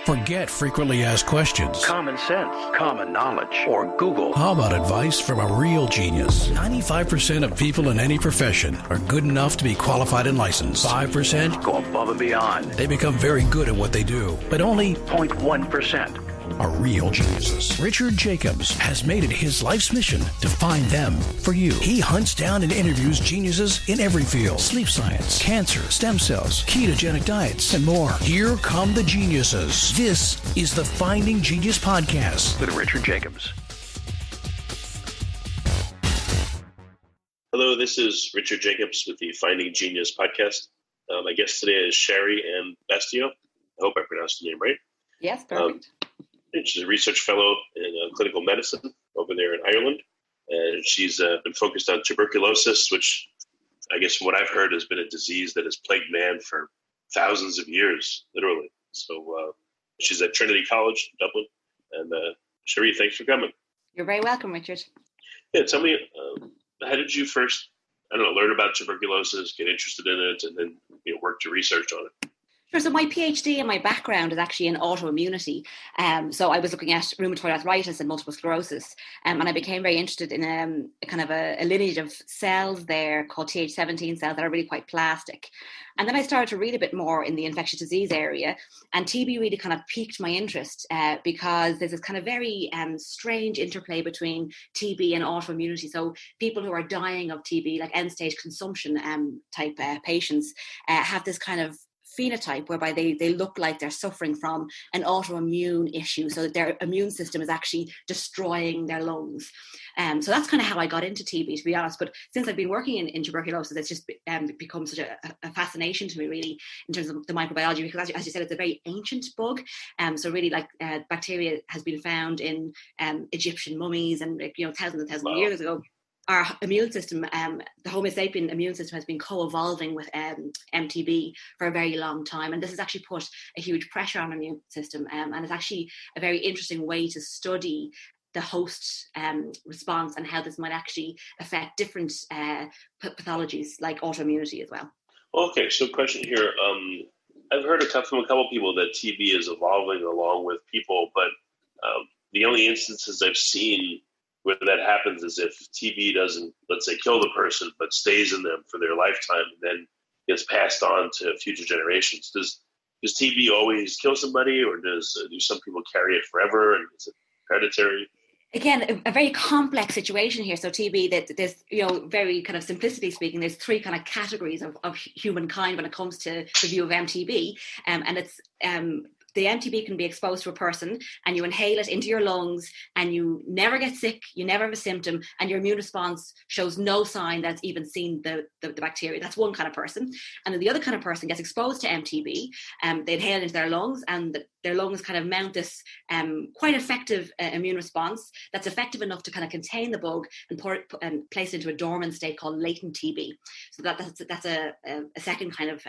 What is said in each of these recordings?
Forget frequently asked questions. Common sense, common knowledge, or Google. How about advice from a real genius? 95% of people in any profession are good enough to be qualified and licensed. 5% go above and beyond. They become very good at what they do, but only 0.1% are real geniuses. Richard Jacobs has made it his life's mission to find them for you. He hunts down and interviews geniuses in every field: sleep science, cancer, stem cells, ketogenic diets, and more. Here come the geniuses. This is the Finding Genius Podcast with Richard Jacobs. Hello, this is Richard Jacobs with the Finding Genius Podcast. My guest today is Sharee Basdeo. I hope I pronounced the name right. Yes, perfect. She's a research fellow in clinical medicine over there in Ireland. And she's been focused on tuberculosis, which I guess from what I've heard has been a disease that has plagued man for thousands of years, literally. So she's at Trinity College in Dublin. And Sharee, thanks for coming. You're very welcome, Richard. Yeah, tell me, how did you first, learn about tuberculosis, get interested in it, and then work to research on it? Sure. So my PhD and my background is actually in autoimmunity. So I was looking at rheumatoid arthritis and multiple sclerosis. And I became very interested in a kind of a lineage of cells there called Th17 cells that are really quite plastic. And then I started to read a bit more in the infectious disease area, and TB really kind of piqued my interest because there's this kind of very strange interplay between TB and autoimmunity. So people who are dying of TB, like end-stage consumption type patients, have this kind of phenotype whereby they look like they're suffering from an autoimmune issue, so that their immune system is actually destroying their lungs. So that's kind of how I got into TB, to be honest. But since I've been working in tuberculosis, it's just become such a fascination to me, really, in terms of the microbiology, because as you said, it's a very ancient bug. So really, like bacteria has been found in Egyptian mummies and thousands and thousands of years ago. Our immune system, the Homo sapien immune system, has been co-evolving with MTB for a very long time. And this has actually put a huge pressure on the immune system. And it's actually a very interesting way to study the host response and how this might actually affect different pathologies like autoimmunity as well. Okay, so question here. I've heard from a couple people that TB is evolving along with people, but the only instances I've seen where that happens is if TB doesn't, let's say, kill the person, but stays in them for their lifetime and then gets passed on to future generations. Does TB always kill somebody, or do some people carry it forever, and is it hereditary? Again, a very complex situation here. So TB, that there's, very kind of simplicity speaking, there's three kind of categories of humankind when it comes to the view of MTB, and it's the MTB can be exposed to a person and you inhale it into your lungs and you never get sick, you never have a symptom, and your immune response shows no sign that's even seen the bacteria. That's one kind of person. And then the other kind of person gets exposed to MTB, they inhale it into their lungs, and their lungs kind of mount this quite effective immune response that's effective enough to kind of contain the bug and place it into a dormant state called latent TB. So that's a second kind of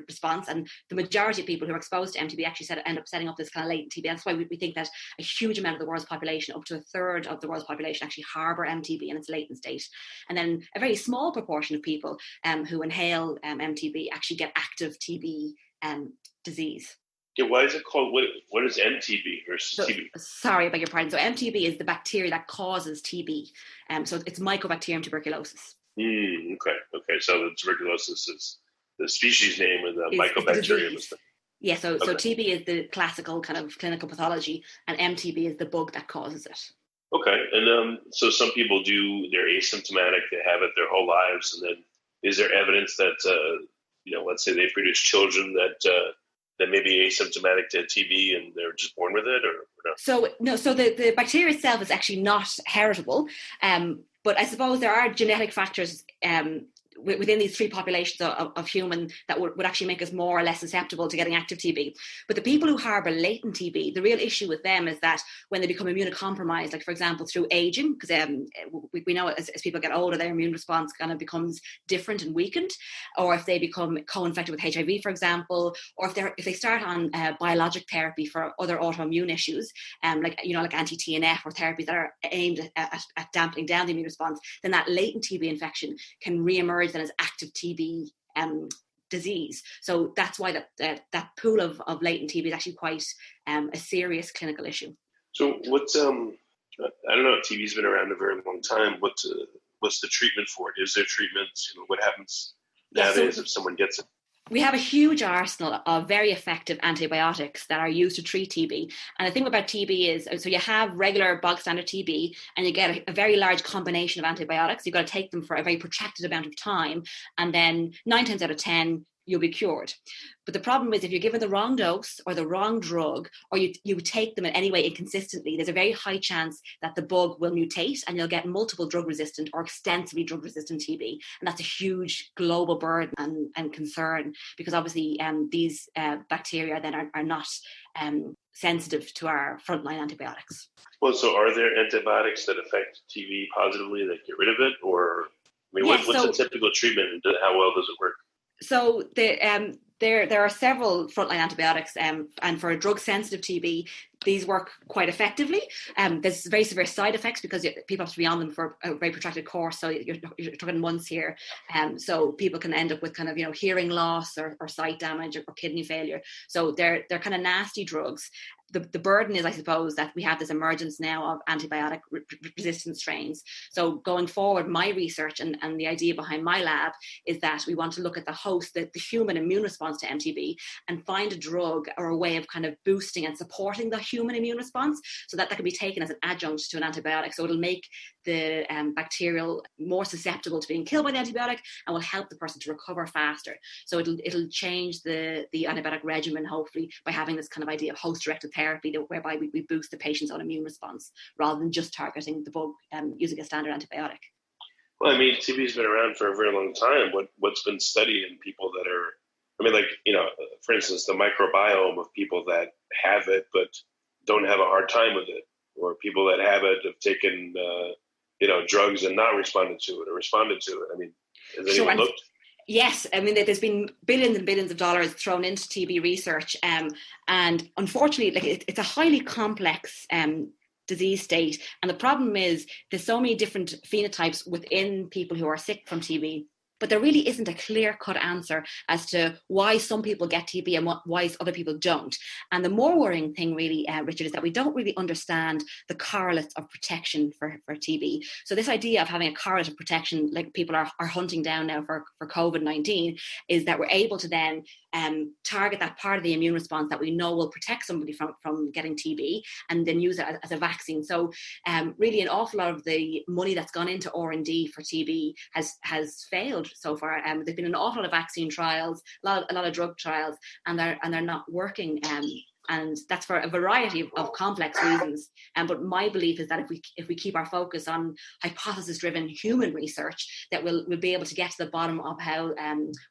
response. And the majority of people who are exposed to MTB actually end up setting up this kind of latent TB. That's why we think that a huge amount of the world's population, up to a third of the world's population, actually harbour MTB in its latent state. And then a very small proportion of people who inhale MTB actually get active TB disease. Yeah, why is it called, what is MTB versus TB? Sorry about your pardon. So MTB is the bacteria that causes TB. So it's Microbiome tuberculosis. Okay. So the tuberculosis is the species name, and the mycobacterium is the... Yeah, so TB is the classical kind of clinical pathology, and MTB is the bug that causes it. Okay, and so some people they're asymptomatic, they have it their whole lives, and then is there evidence that, let's say they produce children that may be asymptomatic to TB and they're just born with it, or no? So the bacteria itself is actually not heritable, but I suppose there are genetic factors within these three populations of human that would actually make us more or less susceptible to getting active TB. But the people who harbour latent TB, the real issue with them is that when they become immunocompromised, like for example through aging, because we know as people get older, their immune response kind of becomes different and weakened, or if they become co-infected with HIV, for example, or if they start on biologic therapy for other autoimmune issues, like anti-TNF or therapies that are aimed at dampening down the immune response, then that latent TB infection can reemerge then as active TB disease. So that's why that pool of latent TB is actually quite a serious clinical issue. So what's I don't know, TB's been around a very long time. What's the treatment for it? Is there treatments? What happens nowadays if someone gets it? We have a huge arsenal of very effective antibiotics that are used to treat TB. And the thing about TB is, so you have regular bog standard TB and you get a very large combination of antibiotics. You've got to take them for a very protracted amount of time. And then 9 times out of 10, you'll be cured. But the problem is if you're given the wrong dose or the wrong drug, or you take them in any way inconsistently, there's a very high chance that the bug will mutate and you'll get multiple drug resistant or extensively drug resistant TB. And that's a huge global burden and concern, because obviously these bacteria then are not sensitive to our frontline antibiotics. Well, so are there antibiotics that affect TB positively that get rid of it? Or, what's the typical treatment and how well does it work? So there are several frontline antibiotics, and for drug-sensitive TB, these work quite effectively. There's very severe side effects because people have to be on them for a very protracted course. So you're talking months here. So people can end up with kind of hearing loss or sight damage or kidney failure. So they're kind of nasty drugs. The burden is, I suppose, that we have this emergence now of antibiotic resistant strains. So going forward, my research and the idea behind my lab is that we want to look at the host, the human immune response to MTB, and find a drug or a way of kind of boosting and supporting the human immune response so that can be taken as an adjunct to an antibiotic. So it'll make the bacterial more susceptible to being killed by the antibiotic and will help the person to recover faster. So it'll change the antibiotic regimen, hopefully, by having this kind of idea of host-directed therapy whereby we boost the patient's own immune response rather than just targeting the bug using a standard antibiotic. Well, TB's been around for a very long time. What's been studied in people that are, for instance, the microbiome of people that have it but don't have a hard time with it, or people that have it have taken, drugs and not responded to it or responded to it. Has anyone looked? Yes, there's been billions and billions of dollars thrown into TB research, and unfortunately, it's a highly complex disease state. And the problem is there's so many different phenotypes within people who are sick from TB. But there really isn't a clear-cut answer as to why some people get TB and why other people don't. And the more worrying thing really, Richard, is that we don't really understand the correlates of protection for TB. So this idea of having a correlate of protection, like people are hunting down now for COVID-19, is that we're able to then target that part of the immune response that we know will protect somebody from getting TB and then use it as a vaccine. So really an awful lot of the money that's gone into R&D for TB has failed so far. There's been an awful lot of vaccine trials, a lot of drug trials, and they're not working. And that's for a variety of complex reasons. But my belief is that if we keep our focus on hypothesis-driven human research, that we'll be able to get to the bottom of how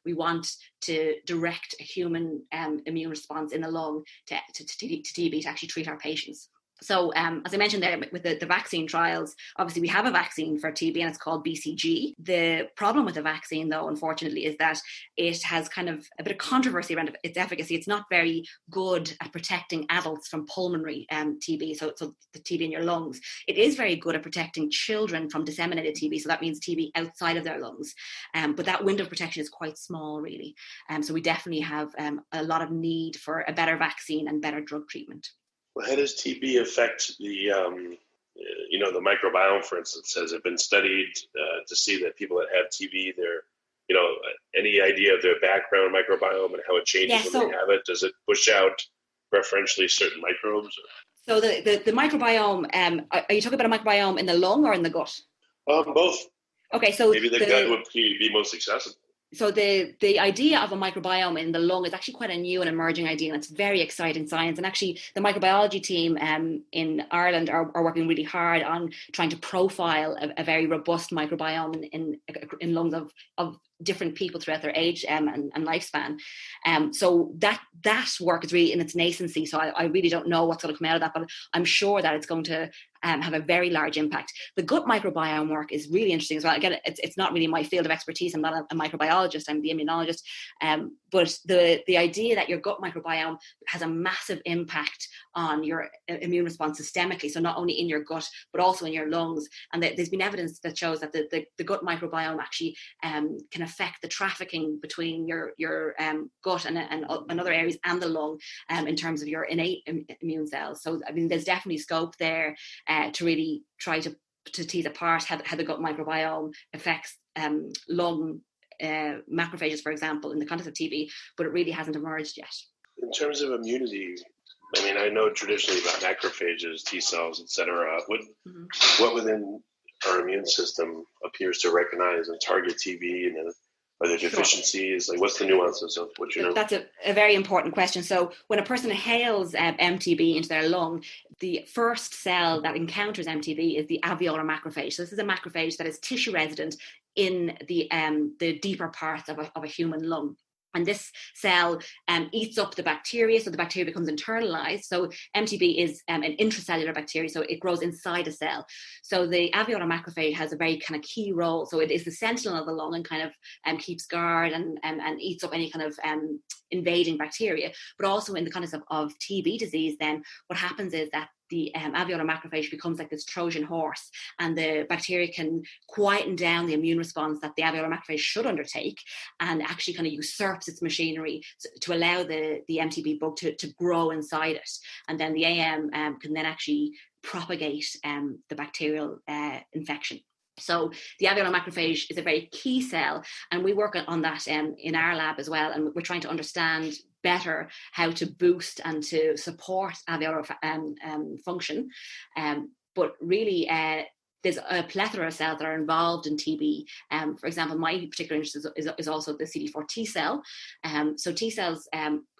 we want to direct a human immune response in the lung to TB to actually treat our patients. So as I mentioned there with the vaccine trials, obviously we have a vaccine for TB and it's called BCG. The problem with the vaccine, though, unfortunately, is that it has kind of a bit of controversy around its efficacy. It's not very good at protecting adults from pulmonary TB, so the TB in your lungs. It is very good at protecting children from disseminated TB, so that means TB outside of their lungs. But that window of protection is quite small, really. So we definitely have a lot of need for a better vaccine and better drug treatment. How does TB affect the microbiome, for instance? Has it been studied to see that people that have TB, any idea of their background microbiome and how it changes when they have it? Does it push out preferentially certain microbes? So the microbiome, are you talking about a microbiome in the lung or in the gut? Both. Okay, so maybe the gut would be most accessible. So the idea of a microbiome in the lung is actually quite a new and emerging idea, and it's very exciting science. And actually, the microbiology team in Ireland are working really hard on trying to profile a very robust microbiome in lungs of different people throughout their age and lifespan. So that work is really in its nascency. So I really don't know what's going to come out of that, but I'm sure that it's going to have a very large impact. The gut microbiome work is really interesting as well. Again, it's not really my field of expertise. I'm not a microbiologist, I'm the immunologist. But the idea that your gut microbiome has a massive impact on your immune response systemically, so not only in your gut, but also in your lungs. And there's been evidence that shows that the gut microbiome actually can affect the trafficking between your gut and other areas and the lung in terms of your innate immune cells. So, I mean, there's definitely scope there to really try to tease apart how the gut microbiome affects lung macrophages, for example, in the context of TB, but it really hasn't emerged yet. In terms of immunity, I mean, I know traditionally about macrophages, Tcells, et cetera. What within our immune system appears to recognize and target TB, and then are there deficiencies? Like, what's the nuances of what you know? That's a very important question. So when a person inhales MTB into their lung, the first cell that encounters MTB is the alveolar macrophage. So this is a macrophage that is tissue resident in the deeper parts of a human lung. And this cell eats up the bacteria, so the bacteria becomes internalized. So MTB is an intracellular bacteria, so it grows inside a cell. So the alveolar macrophage has a very kind of key role. So it is the sentinel of the lung and kind of keeps guard and eats up any kind of invading bacteria. But also in the context of TB disease, then what happens is that the alveolar macrophage becomes like this Trojan horse, and the bacteria can quieten down the immune response that the alveolar macrophage should undertake, and actually kind of usurps its machinery to allow the MTB bug to grow inside it. And then the AM can then actually propagate the bacterial infection. So the alveolar macrophage is a very key cell, and we work on that in our lab as well, and we're trying to understand better how to boost and to support alveolar function. But really, there's a plethora of cells that are involved in TB. For example, my particular interest is also the CD4 T cell. So T cells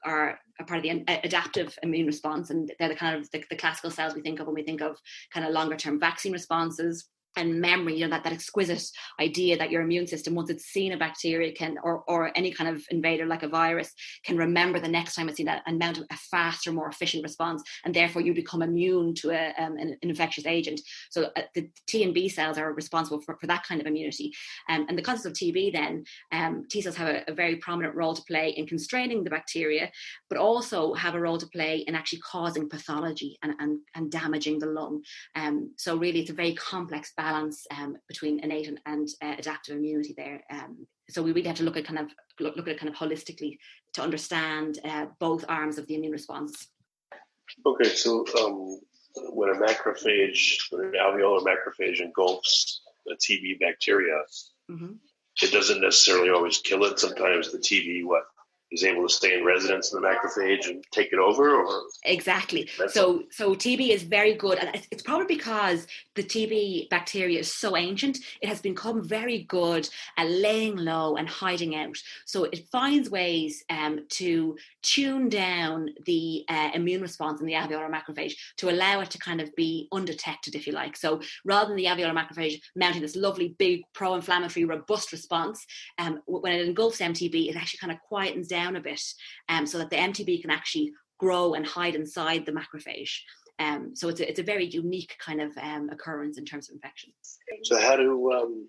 are a part of the adaptive immune response, and they're the kind of the classical cells we think of when we think of kind of longer term vaccine responses. And memory, you know, that exquisite idea that your immune system, once it's seen a bacteria or any kind of invader like a virus, can remember the next time it's seen that and mount a faster, more efficient response, and therefore you become immune to an infectious agent. So the T and B cells are responsible for that kind of immunity. And the concept of TB then, T cells have a very prominent role to play in constraining the bacteria, but also have a role to play in actually causing pathology and damaging the lung. So really it's a very complex balance between innate and adaptive immunity there. So we really have to look at it kind of holistically to understand both arms of the immune response. Okay, so when an alveolar macrophage engulfs a TB bacteria, it doesn't necessarily always kill it. Sometimes the TB is able to stay in residence in the macrophage and take it over, or exactly. So TB is very good, and it's probably because the TB bacteria is so ancient. It has become very good at laying low and hiding out. So it finds ways to tune down the immune response in the alveolar macrophage to allow it to kind of be undetected, if you like. So rather than the alveolar macrophage mounting this lovely big pro-inflammatory robust response, when it engulfs MTB, it actually kind of quietens down a bit, so that the MTB can actually grow and hide inside the macrophage. So it's a very unique kind of occurrence in terms of infection. So how do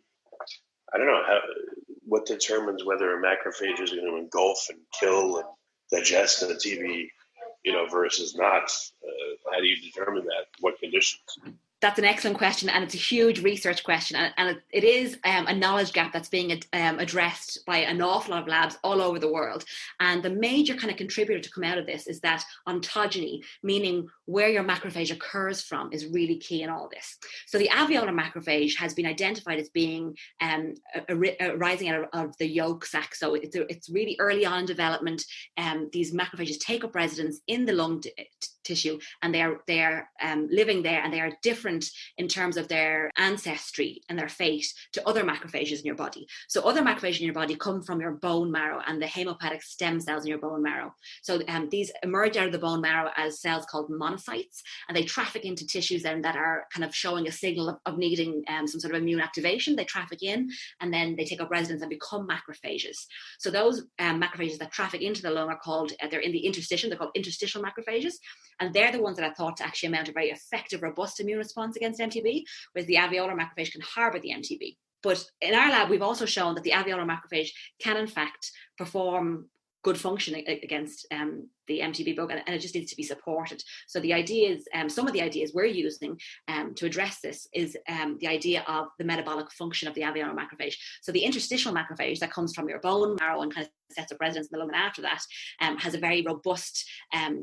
what determines whether a macrophage is going to engulf and kill and digest the TB, versus not? How do you determine that? What conditions? That's an excellent question, and it's a huge research question, and it is a knowledge gap that's being addressed by an awful lot of labs all over the world. And the major kind of contributor to come out of this is that ontogeny, meaning where your macrophage occurs from, is really key in all this. So the alveolar macrophage has been identified as being arising out of the yolk sac. So it's really early on in development. These macrophages take up residence in the lung tissue, and they are living there, and they are different in terms of their ancestry and their fate to other macrophages in your body. So other macrophages in your body come from your bone marrow and the hemopoietic stem cells in your bone marrow. So these emerge out of the bone marrow as cells called monocytes, and they traffic into tissues then that are kind of showing a signal of needing some sort of immune activation. They traffic in, and then they take up residence and become macrophages. So those macrophages that traffic into the lung are called, they're in the interstitium, they're called interstitial macrophages. And they're the ones that are thought to actually mount a very effective, robust immune response against MTB, whereas the alveolar macrophage can harbour the MTB. But in our lab, we've also shown that the alveolar macrophage can, in fact, perform good function against the MTB bug, and it just needs to be supported. So the idea is, some of the ideas we're using to address this is the idea of the metabolic function of the alveolar macrophage. So the interstitial macrophage that comes from your bone marrow and kind of sets up residence in the lung, and after that has a very robust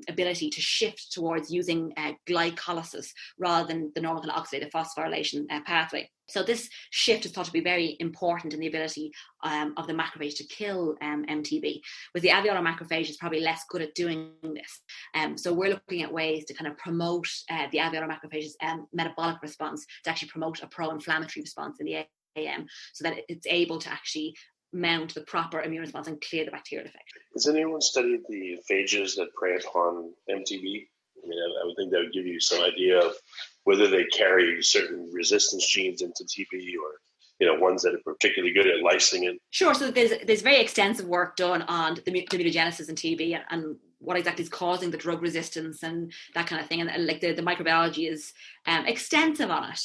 ability to shift towards using glycolysis rather than the normal kind of oxidative phosphorylation pathway. So this shift is thought to be very important in the ability of the macrophage to kill MTB. With the alveolar macrophage, it's probably less good at doing this. So we're looking at ways to kind of promote the alveolar macrophage's metabolic response, to actually promote a pro-inflammatory response in the AM, so that it's able to actually mount the proper immune response and clear the bacterial effect. Has anyone studied the phages that prey upon MTB? I mean, I would think that would give you some idea of whether they carry certain resistance genes into TB, or ones that are particularly good at lysing it. Sure. So there's very extensive work done on the immunogenesis in TB and what exactly is causing the drug resistance and that kind of thing. And like the microbiology is extensive on it.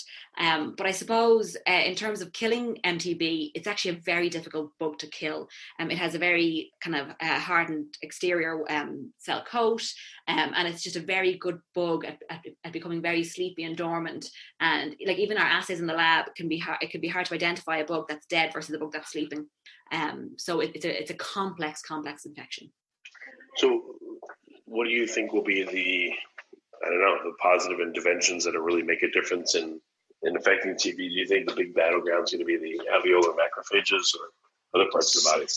But I suppose in terms of killing MTB, it's actually a very difficult bug to kill. It has a very kind of hardened exterior cell coat, and it's just a very good bug at becoming very sleepy and dormant. And like even our assays in the lab it can be hard to identify a bug that's dead versus a bug that's sleeping. So it's a complex infection. So what do you think will be the positive interventions that will really make a difference in affecting TB? Do you think the big battleground is going to be the alveolar macrophages or other parts of the body?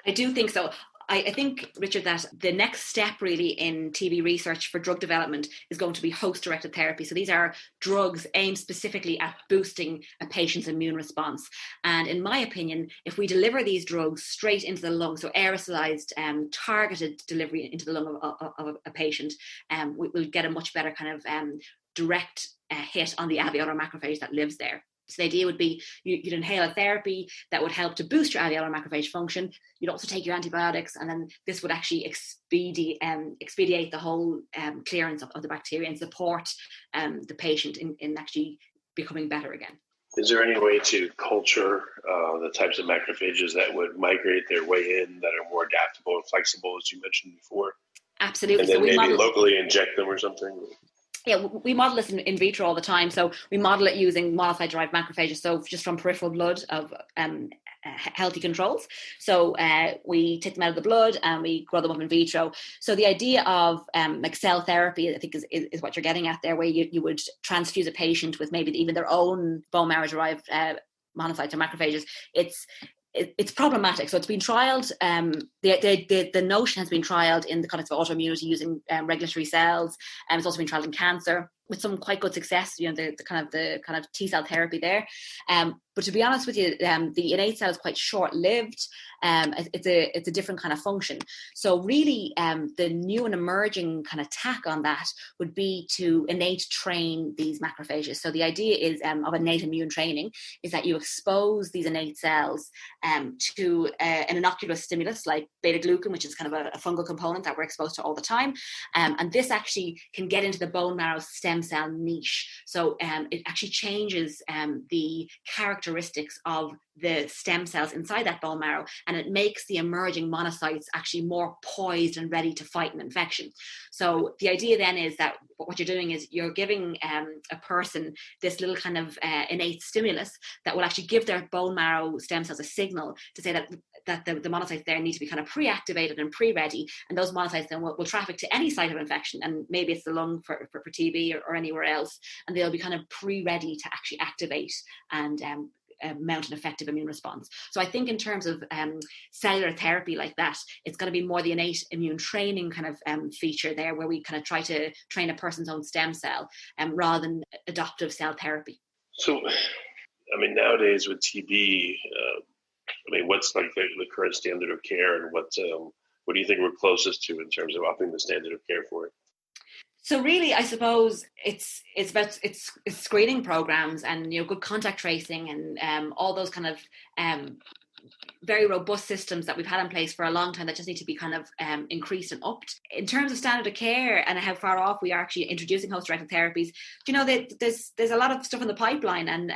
I do think so. I think, Richard, that the next step really in TB research for drug development is going to be host-directed therapy. So these are drugs aimed specifically at boosting a patient's immune response. And in my opinion, if we deliver these drugs straight into the lung, so aerosolized, targeted delivery into the lung of a patient, we'll get a much better kind of direct hit on the alveolar macrophage that lives there. So the idea would be you'd inhale a therapy that would help to boost your alveolar macrophage function. You'd also take your antibiotics, and then this would actually expedite the whole clearance of the bacteria and support the patient in actually becoming better again. Is there any way to culture the types of macrophages that would migrate their way in, that are more adaptable and flexible, as you mentioned before? Absolutely. And then maybe locally inject them or something? Yeah, we model this in vitro all the time. So we model it using monocyte-derived macrophages, so just from peripheral blood of healthy controls. So we take them out of the blood and we grow them up in vitro. So the idea of like cell therapy, I think, is what you're getting at there, where you would transfuse a patient with maybe even their own bone marrow-derived monocytes or macrophages. It's problematic. So it's been trialed. The notion has been trialed in the context of autoimmunity using regulatory cells, and it's also been trialed in cancer with some quite good success. The kind of T cell therapy there. But to be honest with you, the innate cell is quite short-lived. It's a different kind of function. So really, the new and emerging kind of tack on that would be to innate train these macrophages. So the idea is of innate immune training is that you expose these innate cells to an innocuous stimulus like beta-glucan, which is kind of a fungal component that we're exposed to all the time. And this actually can get into the bone marrow stem cell niche. So it actually changes the characteristics of the stem cells inside that bone marrow, and it makes the emerging monocytes actually more poised and ready to fight an infection. So the idea then is that what you're doing is you're giving a person this little kind of innate stimulus that will actually give their bone marrow stem cells a signal to say that the monocytes there need to be kind of pre-activated and pre-ready, and those monocytes then will traffic to any site of infection, and maybe it's the lung for TB or anywhere else, and they'll be kind of pre-ready to actually activate and mount an effective immune response. So I think in terms of cellular therapy like that, it's going to be more the innate immune training kind of feature there, where we kind of try to train a person's own stem cell rather than adoptive cell therapy. So, I mean, nowadays with TB, what's like the current standard of care, and what do you think we're closest to in terms of upping the standard of care for it? So really, I suppose it's about screening programs and good contact tracing and all those kind of very robust systems that we've had in place for a long time that just need to be kind of increased and upped. In terms of standard of care and how far off we are actually introducing host-directed therapies, there's a lot of stuff in the pipeline, and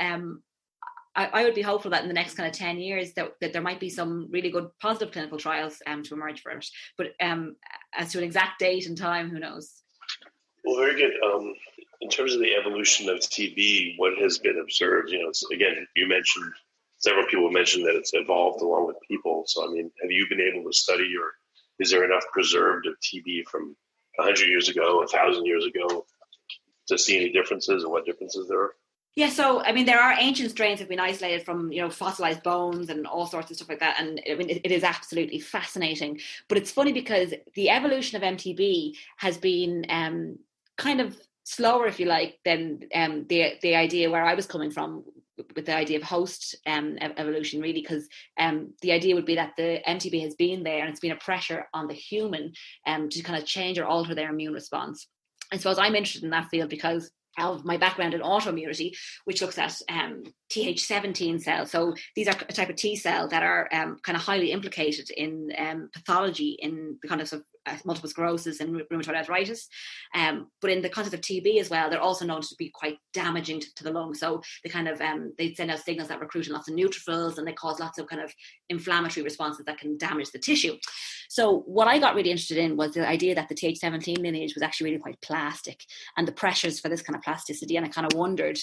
I would be hopeful that in the next kind of 10 years that there might be some really good positive clinical trials to emerge for it. But as to an exact date and time, who knows? Well, very good. In terms of the evolution of TB, what has been observed, again, several people mentioned that it's evolved along with people. So, I mean, have you been able to study, or is there enough preserved of TB from 100 years ago, 1,000 years ago, to see any differences and what differences there are? Yeah, so, I mean, there are ancient strains that have been isolated from, fossilized bones and all sorts of stuff like that. And I mean, it is absolutely fascinating. But it's funny because the evolution of MTB has been kind of slower, if you like, than the idea where I was coming from, with the idea of host evolution, really, because the idea would be that the MTB has been there and it's been a pressure on the human to kind of change or alter their immune response. I suppose I'm interested in that field because of my background in autoimmunity, which looks at Th17 cells. So these are a type of T cell that are kind of highly implicated in pathology in the context of multiple sclerosis and rheumatoid arthritis. But in the context of TB as well, they're also known to be quite damaging to the lung. So they kind of, they send out signals that recruit in lots of neutrophils, and they cause lots of kind of inflammatory responses that can damage the tissue. So what I got really interested in was the idea that the Th17 lineage was actually really quite plastic, and the pressures for this kind of plasticity. And I kind of wondered,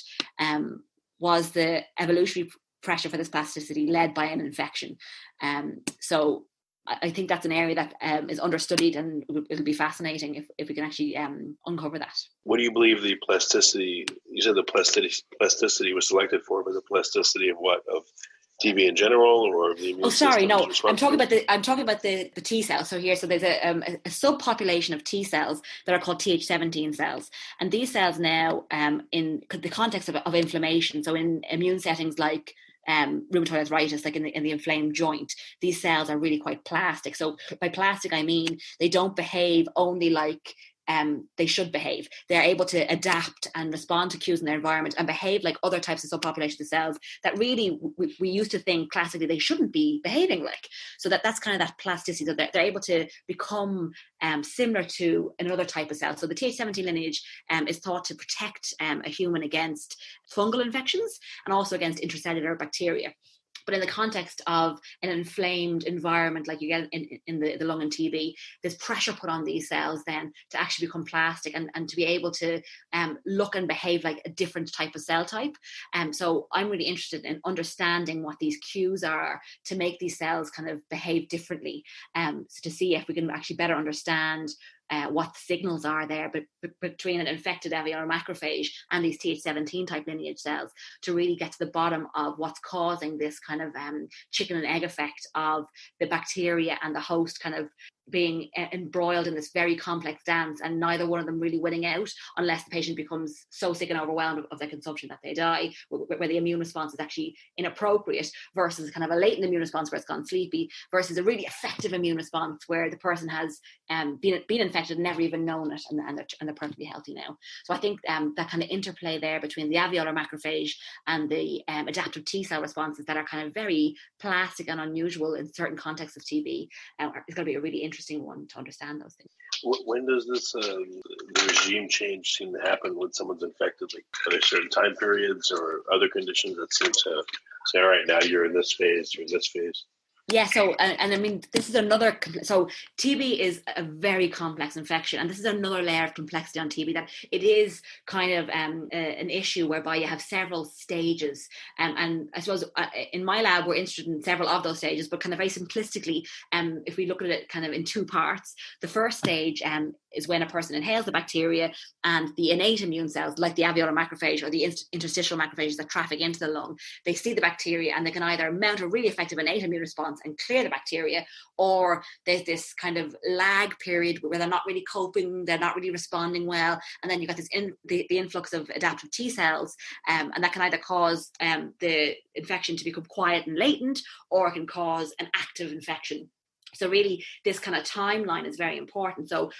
was the evolutionary pressure for this plasticity led by an infection? So I think that's an area that is understudied, and it'll be fascinating if we can actually uncover that. What do you believe the plasticity, you said the plasticity was selected for, but the plasticity of what? Of TB in general, or the immune system? No, I'm talking about the T cells. So there's a subpopulation of T cells that are called Th17 cells, and these cells now, in the context of inflammation, so in immune settings like rheumatoid arthritis, like in the inflamed joint, these cells are really quite plastic. So by plastic, I mean they don't behave only like they should behave. They're able to adapt and respond to cues in their environment and behave like other types of subpopulations of cells that really we used to think classically they shouldn't be behaving like. So that's kind of that plasticity, that they're able to become similar to another type of cell. So the Th17 lineage is thought to protect a human against fungal infections and also against intracellular bacteria. But in the context of an inflamed environment like you get in the lung and TB, there's pressure put on these cells then to actually become plastic and to be able to look and behave like a different type of cell type. So I'm really interested in understanding what these cues are to make these cells kind of behave differently, so to see if we can actually better understand what the signals are there between an infected alveolar macrophage and these Th17 type lineage cells, to really get to the bottom of what's causing this kind of chicken and egg effect of the bacteria and the host kind of being embroiled in this very complex dance, and neither one of them really winning out unless the patient becomes so sick and overwhelmed of their consumption that they die, where the immune response is actually inappropriate, versus kind of a latent immune response where it's gone sleepy, versus a really effective immune response where the person has been infected and never even known it, and they're perfectly healthy now. So I think that kind of interplay there between the alveolar macrophage and the adaptive T cell responses that are kind of very plastic and unusual in certain contexts of TB is going to be a really interesting one to understand those things. When does this the regime change seem to happen when someone's infected? Like, are there certain time periods or other conditions that seem to say, all right, now you're in this phase, you're in this phase? Yeah, so, and I mean, this is another, so TB is a very complex infection, and this is another layer of complexity on TB, that it is kind of an issue whereby you have several stages, and I suppose in my lab we're interested in several of those stages, but kind of very simplistically, if we look at it kind of in two parts, the first stage is when a person inhales the bacteria, and the innate immune cells, like the alveolar macrophage or the interstitial macrophages that traffic into the lung, they see the bacteria and they can either mount a really effective innate immune response and clear the bacteria, or there's this kind of lag period where they're not really coping, they're not really responding well, and then you've got this the influx of adaptive T cells, and that can either cause the infection to become quiet and latent, or it can cause an active infection. So really, this kind of timeline is very important. So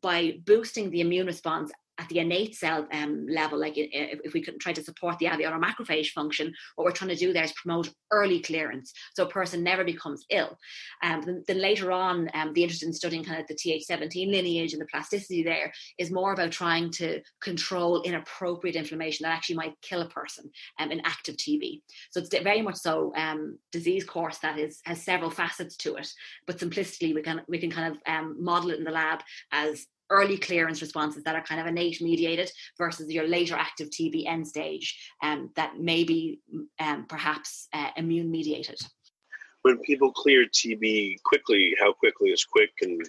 by boosting the immune response at the innate cell level, like if we could try to support the alveolar macrophage function, what we're trying to do there is promote early clearance, so a person never becomes ill. Then later on, the interest in studying kind of the Th17 lineage and the plasticity there is more about trying to control inappropriate inflammation that actually might kill a person in active TB. So it's very much so disease course that has several facets to it, but simplistically we can kind of model it in the lab as early clearance responses that are kind of innate mediated versus your later active TB end stage that may be perhaps immune mediated. When people clear TB quickly, how quickly is quick? And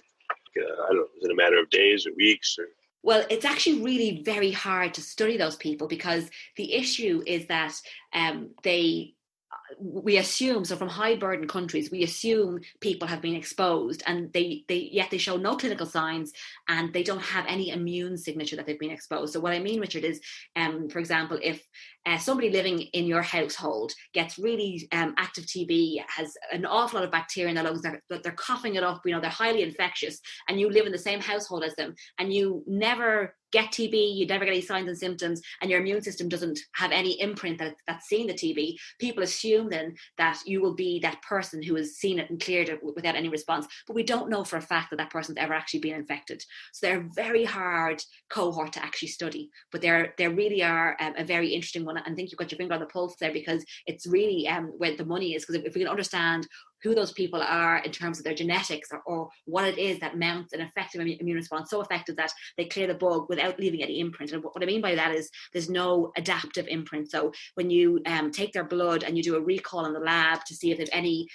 I don't know, is it a matter of days or weeks? Or? Well, it's actually really very hard to study those people because the issue is that we assume, so from high burden countries, we assume people have been exposed and yet they show no clinical signs and they don't have any immune signature that they've been exposed. So what I mean, Richard, is, for example, if somebody living in your household gets really active TB, has an awful lot of bacteria in their lungs, they're coughing it up, they're highly infectious, and you live in the same household as them, and you never get TB, you never get any signs and symptoms, and your immune system doesn't have any imprint that's seen the TB, people assume then that you will be that person who has seen it and cleared it without any response. But we don't know for a fact that person's ever actually been infected. So they're a very hard cohort to actually study, but they really are a very interesting one. And I think you've got your finger on the pulse there, because it's really where the money is. Because if we can understand who those people are in terms of their genetics or what it is that mounts an effective immune response, so effective that they clear the bug without leaving any imprint. And what I mean by that is there's no adaptive imprint. So when you take their blood and you do a recall in the lab to see if there's any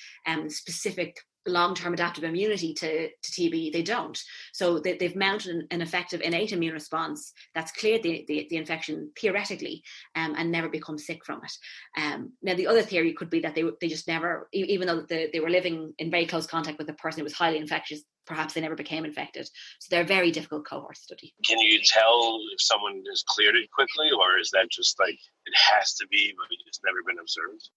specific long-term adaptive immunity to TB, they don't. So they've mounted an effective innate immune response that's cleared the infection theoretically and never become sick from it. Now, the other theory could be that they just never, even though they were living in very close contact with a person who was highly infectious, perhaps they never became infected. So they're a very difficult cohort study. Can you tell if someone has cleared it quickly, or is that just like it has to be, but it's never been observed?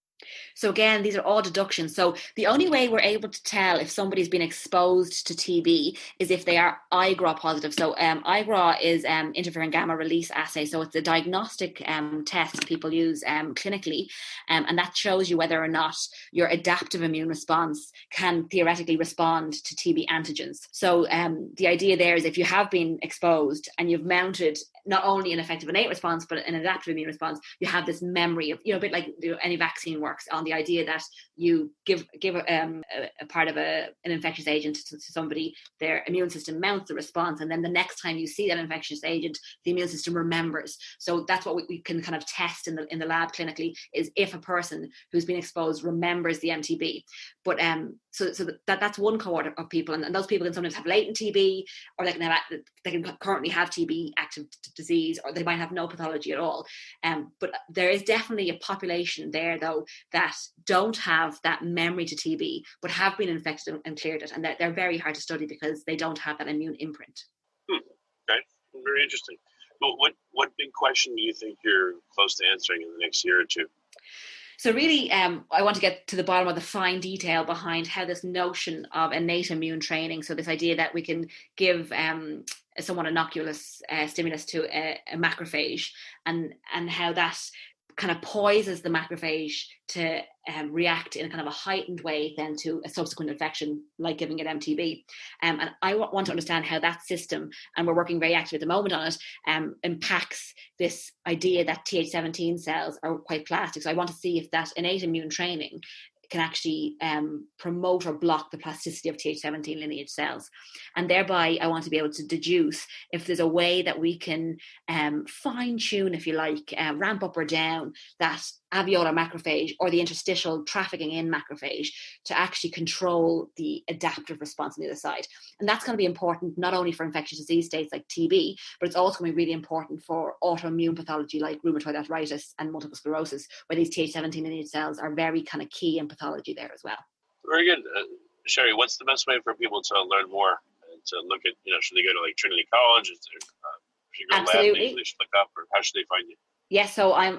So again, these are all deductions. So the only way we're able to tell if somebody's been exposed to TB is if they are IGRA positive. So IGRA is interferon gamma release assay. So it's a diagnostic test people use clinically, and that shows you whether or not your adaptive immune response can theoretically respond to TB antigens. So the idea there is if you have been exposed and you've mounted not only an effective innate response, but an adaptive immune response, you have this memory of, a bit like any vaccine works on the idea that you give a part of an infectious agent to somebody, their immune system mounts the response, and then the next time you see that infectious agent, the immune system remembers. So that's what we can kind of test in the lab clinically, is if a person who's been exposed remembers the MTB. But so that's one cohort of people, and those people can sometimes have latent TB, or they can currently have TB active disease, or they might have no pathology at all. But there is definitely a population there, though, that don't have that memory to TB, but have been infected and cleared it, and they're very hard to study because they don't have that immune imprint. Okay, very interesting. But what big question do you think you're close to answering in the next year or two? So really, I want to get to the bottom of the fine detail behind how this notion of innate immune training, so this idea that we can give a somewhat innocuous stimulus to a macrophage, and how that kind of poises the macrophage to react in a kind of a heightened way then to a subsequent infection, like giving it MTB. And I want to understand how that system, and we're working very actively at the moment on it, impacts this idea that Th17 cells are quite plastic. So I want to see if that innate immune training can actually promote or block the plasticity of Th17 lineage cells. And thereby, I want to be able to deduce if there's a way that we can fine-tune, if you like, ramp up or down that alveolar macrophage or the interstitial trafficking in macrophage to actually control the adaptive response on the other side. And that's going to be important not only for infectious disease states like TB, but it's also going to be really important for autoimmune pathology like rheumatoid arthritis and multiple sclerosis, where these Th17 lineage cells are very kind of key in pathology there as well. Very good. Sharee, what's the best way for people to learn more and to look at, should they go to like Trinity College? Should you go Absolutely. lab they should look up, or how should they find you? Yes, so I'm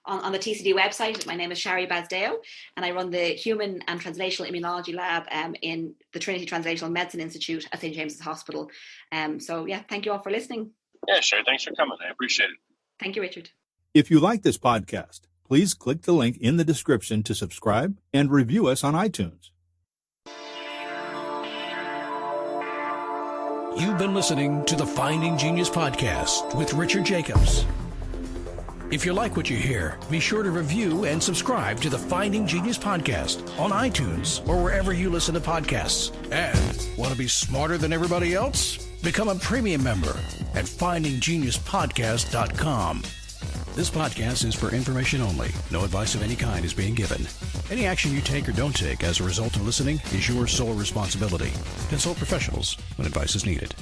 on the TCD website. My name is Sharee Basdeo, and I run the Human and Translational Immunology Lab in the Trinity Translational Medicine Institute at St. James's Hospital. So yeah, thank you all for listening. Yeah, sure. Thanks for coming. I appreciate it. Thank you, Richard. If you like this podcast, please click the link in the description to subscribe and review us on iTunes. You've been listening to the Finding Genius podcast with Richard Jacobs. If you like what you hear, be sure to review and subscribe to the Finding Genius podcast on iTunes or wherever you listen to podcasts. And want to be smarter than everybody else? Become a premium member at findinggeniuspodcast.com. This podcast is for information only. No advice of any kind is being given. Any action you take or don't take as a result of listening is your sole responsibility. Consult professionals when advice is needed.